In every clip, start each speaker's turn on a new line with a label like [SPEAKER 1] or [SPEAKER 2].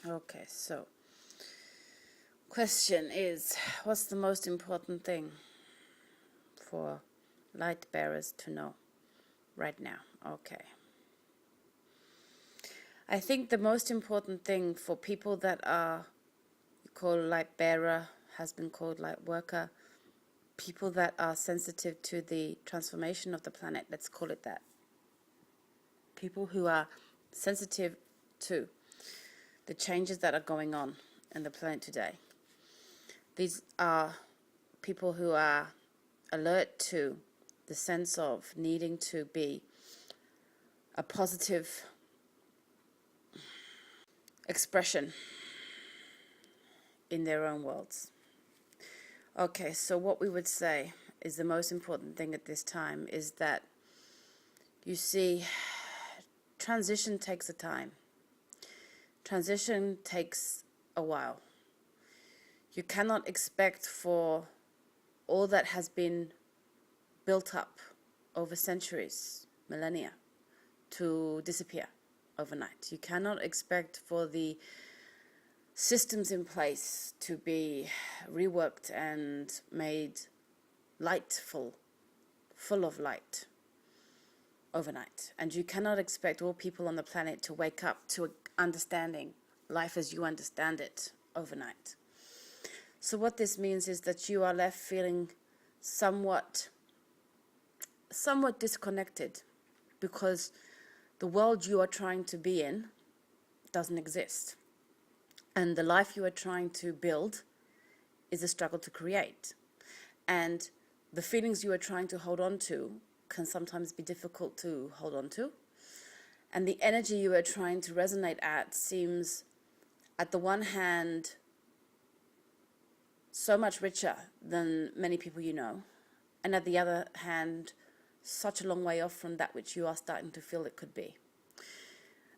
[SPEAKER 1] Okay, so question is, what's the most important thing for light bearers to know right now? Okay. I think the most important thing for people that are called light bearer, has been called light worker, people that are sensitive to the transformation of the planet, let's call it that. People who are sensitive to the changes that are going on in the planet today. These are people who are alert to the sense of needing to be a positive expression in their own worlds. Okay, so what we would say is the most important thing at this time is that, you see, transition takes a time. Transition takes a while. You cannot expect for all that has been built up over centuries, millennia, to disappear overnight. You cannot expect for the systems in place to be reworked and made lightful, full of light overnight. And you cannot expect all people on the planet to wake up to understanding life as you understand it overnight. So what this means is that you are left feeling somewhat disconnected, because the world you are trying to be in doesn't exist. And the life you are trying to build is a struggle to create. And the feelings you are trying to hold on to can sometimes be difficult to hold on to. And the energy you are trying to resonate at seems, at the one hand, so much richer than many people you know. And at the other hand, such a long way off from that which you are starting to feel it could be.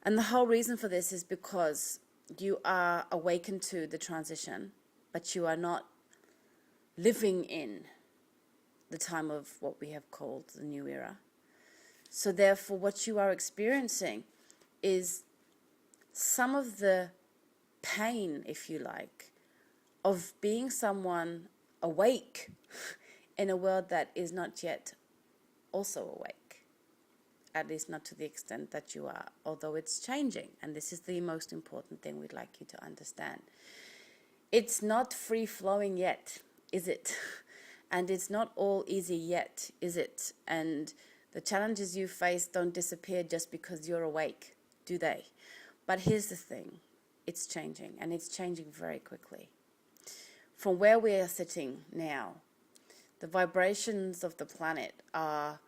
[SPEAKER 1] And the whole reason for this is because you are awakened to the transition, but you are not living in the time of what we have called the new era. So therefore, what you are experiencing is some of the pain, if you like, of being someone awake in a world that is not yet also awake, at least not to the extent that you are, although it's changing. And this is the most important thing we'd like you to understand. It's not free-flowing yet, is it? And it's not all easy yet, is it? And the challenges you face don't disappear just because you're awake, do they? But here's the thing, it's changing, and it's changing very quickly. From where we are sitting now, the vibrations of the planet are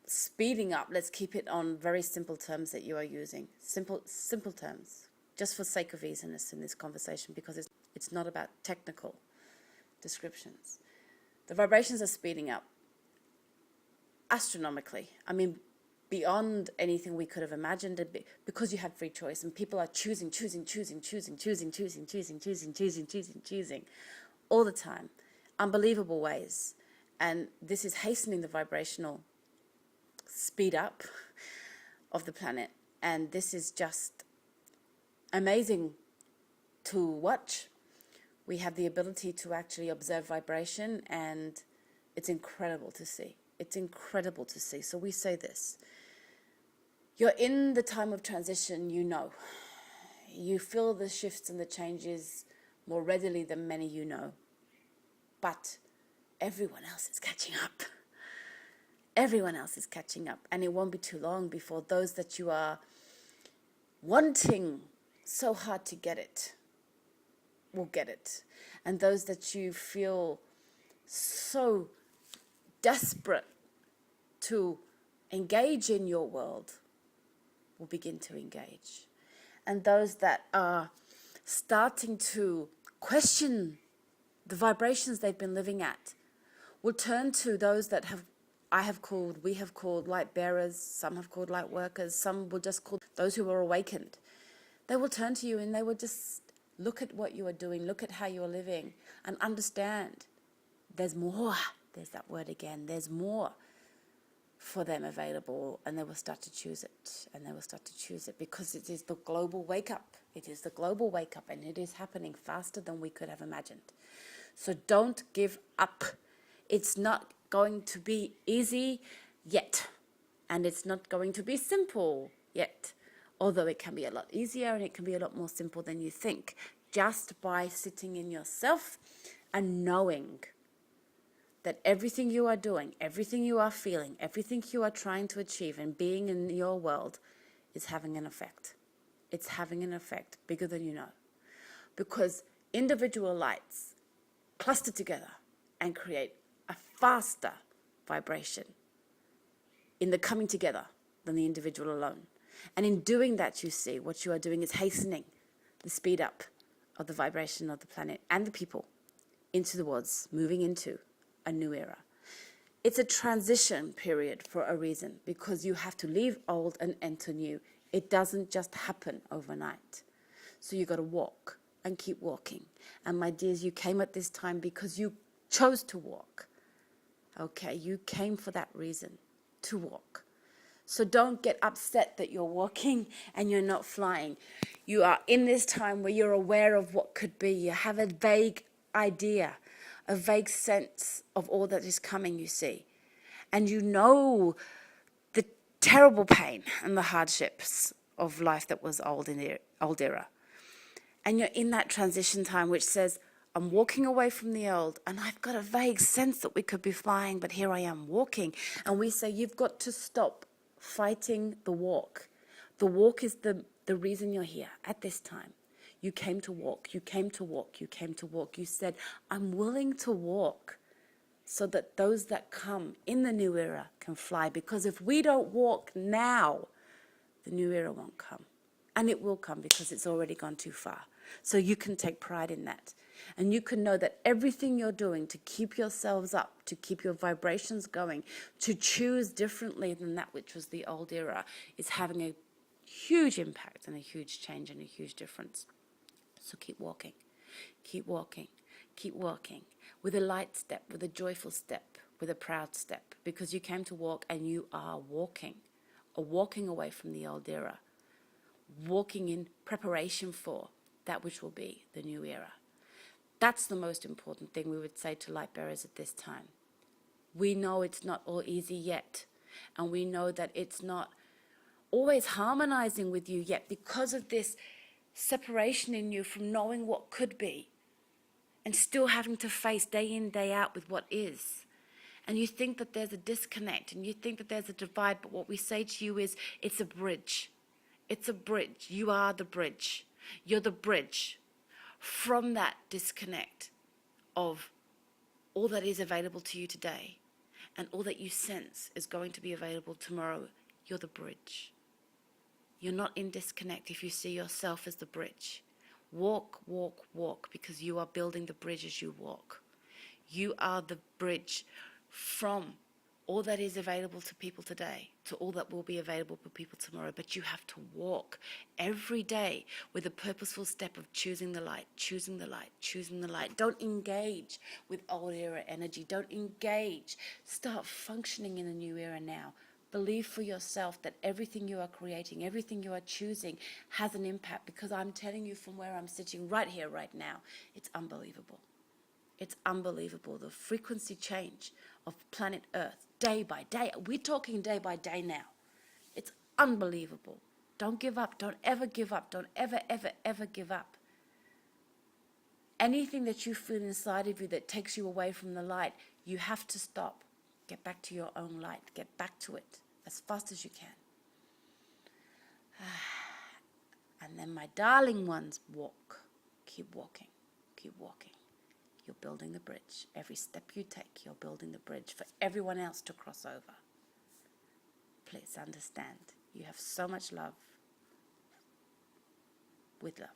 [SPEAKER 1] speeding up. Let's keep it on very simple terms that you are using. Simple terms, just for sake of easiness in this conversation, because it's not about technical descriptions. The vibrations are speeding up astronomically. I mean, beyond anything we could have imagined, because you have free choice and people are choosing all the time, unbelievable ways. And this is hastening the vibrational speed up of the planet. And this is just amazing to watch. We have the ability to actually observe vibration, and it's incredible to see. It's incredible to see. So we say this. You're in the time of transition, you know. You feel the shifts and the changes more readily than many you know. But everyone else is catching up. Everyone else is catching up. And it won't be too long before those that you are wanting so hard to get it will get it. And those that you feel so desperate to engage in your world will begin to engage. And those that are starting to question the vibrations they've been living at will turn to those that we have called light bearers, some have called light workers, some will just call those who are awakened. They will turn to you and they will just look at what you are doing, look at how you are living, and understand there's more. There's that word again, there's more for them available, and they will start to choose it, and they will start to choose it, because it is the global wake up. It is the global wake up, and it is happening faster than we could have imagined. So don't give up. It's not going to be easy yet, and it's not going to be simple yet, although it can be a lot easier and it can be a lot more simple than you think, just by sitting in yourself and knowing that everything you are doing, everything you are feeling, everything you are trying to achieve and being in your world is having an effect. It's having an effect bigger than you know. Because individual lights cluster together and create a faster vibration in the coming together than the individual alone. And in doing that, you see, what you are doing is hastening the speed up of the vibration of the planet and the people into the worlds, moving into a new era. It's a transition period for a reason, because you have to leave old and enter new. It doesn't just happen overnight. So you got to walk and keep walking. And my dears, you came at this time because you chose to walk. Okay, you came for that reason, to walk. So don't get upset that you're walking and you're not flying. You are in this time where you're aware of what could be. You have a vague idea, a vague sense of all that is coming, you see. And you know the terrible pain and the hardships of life that was old era. And you're in that transition time which says, I'm walking away from the old, and I've got a vague sense that we could be flying, but here I am walking. And we say, you've got to stop fighting the walk. The walk is the reason you're here at this time. You came to walk, you came to walk, you came to walk. You said, I'm willing to walk so that those that come in the new era can fly. Because if we don't walk now, the new era won't come. And it will come because it's already gone too far. So you can take pride in that. And you can know that everything you're doing to keep yourselves up, to keep your vibrations going, to choose differently than that which was the old era, is having a huge impact and a huge change and a huge difference. So keep walking, keep walking, keep walking with a light step, with a joyful step, with a proud step, because you came to walk and you are walking, or walking away from the old era, walking in preparation for that which will be the new era. That's the most important thing we would say to Lightbearers at this time. We know it's not all easy yet, and we know that it's not always harmonizing with you yet because of this separation in you from knowing what could be and still having to face day in, day out with what is. And you think that there's a disconnect and you think that there's a divide, but what we say to you is it's a bridge. It's a bridge. You are the bridge. You're the bridge from that disconnect of all that is available to you today and all that you sense is going to be available tomorrow. You're the bridge. You're not in disconnect if you see yourself as the bridge. Walk, walk, walk, because you are building the bridge as you walk. You are the bridge from all that is available to people today to all that will be available for people tomorrow. But you have to walk every day with a purposeful step of choosing the light, choosing the light, choosing the light. Don't engage with old era energy. Don't engage. Start functioning in the new era now. Believe for yourself that everything you are creating, everything you are choosing has an impact, because I'm telling you from where I'm sitting right here, right now, it's unbelievable. It's unbelievable, the frequency change of planet Earth, day by day. We're talking day by day now. It's unbelievable. Don't give up. Don't ever give up. Don't ever, ever, ever give up. Anything that you feel inside of you that takes you away from the light, you have to stop. Get back to your own light. Get back to it as fast as you can. And then, my darling ones, walk. Keep walking. Keep walking. You're building the bridge. Every step you take, you're building the bridge for everyone else to cross over. Please understand, you have so much love. With love.